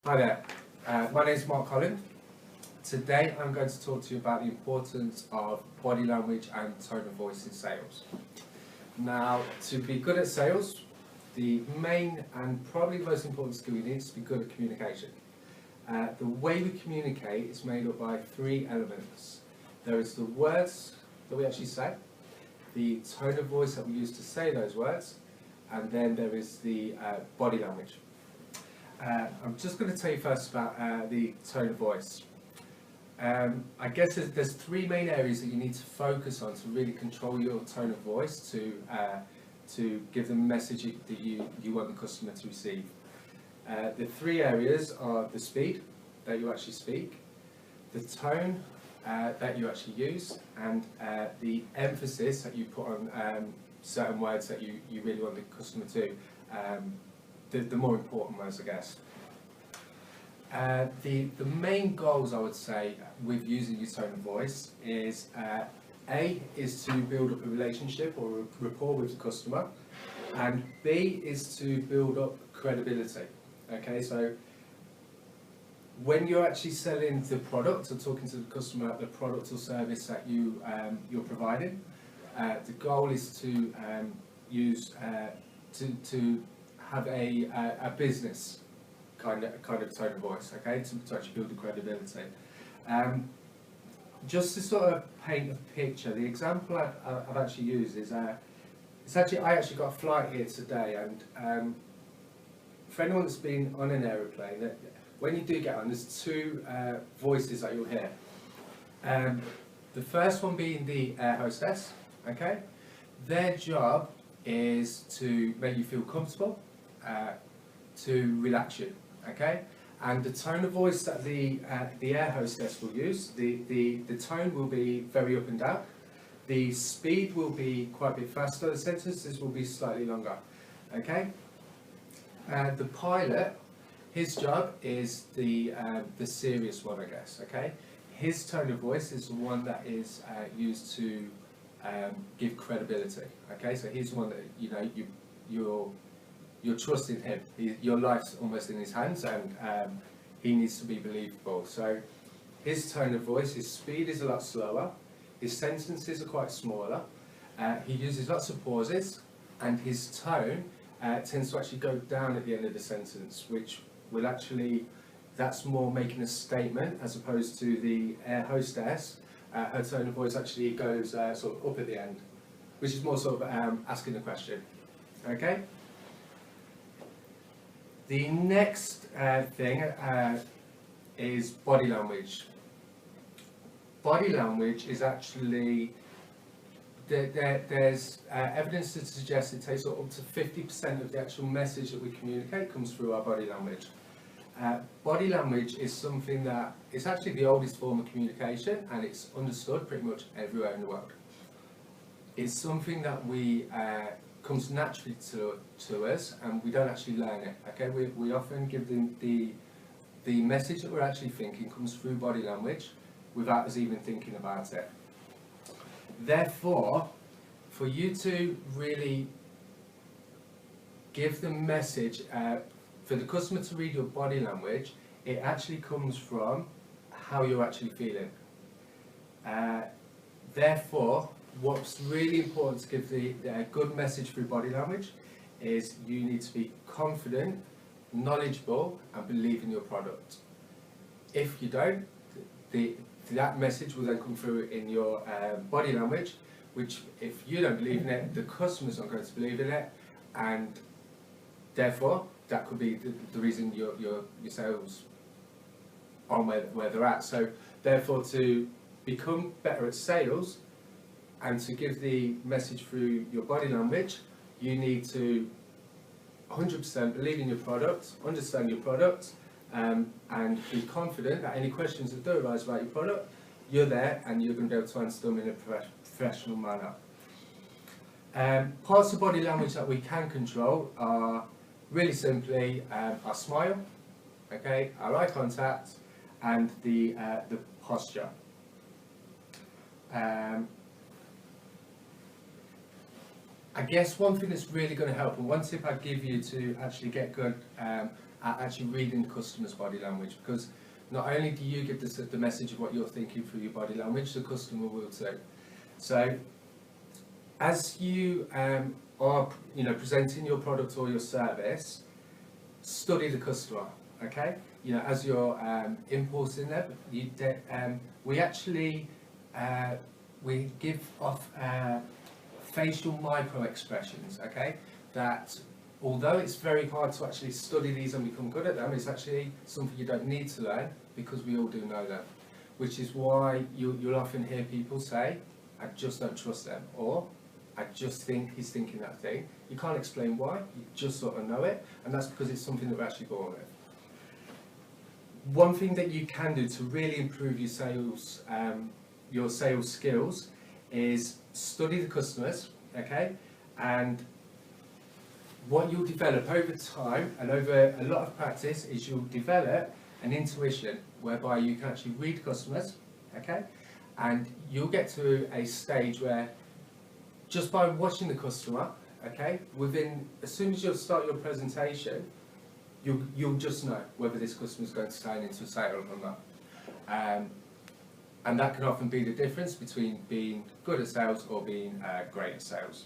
Hi there, my name is Mark Holland. Today I'm going to talk to you about the importance of body language and tone of voice in sales. Now, to be good at sales, the main and probably the most important skill you need is to be good at communication. The way we communicate is made up by three elements. There is the words that we actually say, the tone of voice that we use to say those words, and then there is the body language. I'm just going to tell you first about the tone of voice. I guess there's three main areas that you need to focus on to really control your tone of voice to give the message that you want the customer to receive. The three areas are the speed that you actually speak, the tone that you actually use, and the emphasis that you put on certain words that you really want the customer to the more important ones, I guess. The main goals, I would say, with using your tone of voice is A is to build up a relationship or a rapport with the customer, and B is to build up credibility. Okay, so when you're actually selling the product or talking to the customer about the product or service that you're providing, the goal is to use to have a business kind of tone of voice, okay, to actually build the credibility. Just to sort of paint a picture, the example I've actually used is I actually got a flight here today, and for anyone that's been on an aeroplane, when you do get on, there's two voices that you'll hear. The first one being the air hostess, okay. Their job is to make you feel comfortable, to relax you, okay? And the tone of voice that the air hostess will use, the tone will be very up and down. The speed will be quite a bit faster, the sentences will be slightly longer, okay? The pilot, his job is the serious one, I guess, okay? His tone of voice is the one that is used to give credibility, okay? So he's the one that, you're trusting him. Your life's almost in his hands, and he needs to be believable. So his tone of voice, his speed is a lot slower, his sentences are quite smaller, he uses lots of pauses, and his tone tends to actually go down at the end of the sentence, which will actually, that's more making a statement as opposed to the air hostess. Her tone of voice actually goes sort of up at the end, which is more sort of asking a question, okay? The next thing is body language. Body language is actually, there's evidence to suggest it takes up to 50% of the actual message that we communicate comes through our body language. Body language is something that is actually the oldest form of communication, and it's understood pretty much everywhere in the world. It's something that comes naturally to us, and we don't actually learn it. Okay, we often give the message that we're actually thinking comes through body language without us even thinking about it. Therefore, for you to really give the message, for the customer to read your body language, it actually comes from how you're actually feeling. Therefore, what's really important to give the good message through body language is you need to be confident, knowledgeable, and believe in your product. If you don't, that message will then come through in your body language, which, if you don't believe in it, the customer's not going to believe in it, and therefore that could be the reason your sales aren't where they're at. So therefore, to become better at sales and to give the message through your body language, you need to 100% believe in your product, understand your product, and be confident that any questions that do arise about your product, you're there and you're going to be able to answer them in a professional manner. Parts of body language that we can control are really simply our smile, okay, our eye contact, and the posture. I guess one thing that's really going to help, and one tip I'd give you to actually get good at actually reading the customer's body language, because not only do you give the message of what you're thinking through your body language, the customer will too. So as you are presenting your product or your service, study the customer, okay? As you're importing them, we actually we give off facial micro expressions, okay? That although it's very hard to actually study these and become good at them, it's actually something you don't need to learn, because we all do know them. Which is why you'll often hear people say, I just don't trust them, or I just think he's thinking that thing. You can't explain why, you just sort of know it, and that's because it's something that we're actually born with. One thing that you can do to really improve your sales skills is study the customers, okay? And what you'll develop over time and over a lot of practice is you'll develop an intuition whereby you can actually read customers, okay? And you'll get to a stage where just by watching the customer, okay, as soon as you start your presentation, you'll just know whether this customer is going to turn into a sale or not. And that can often be the difference between being good at sales or being great at sales.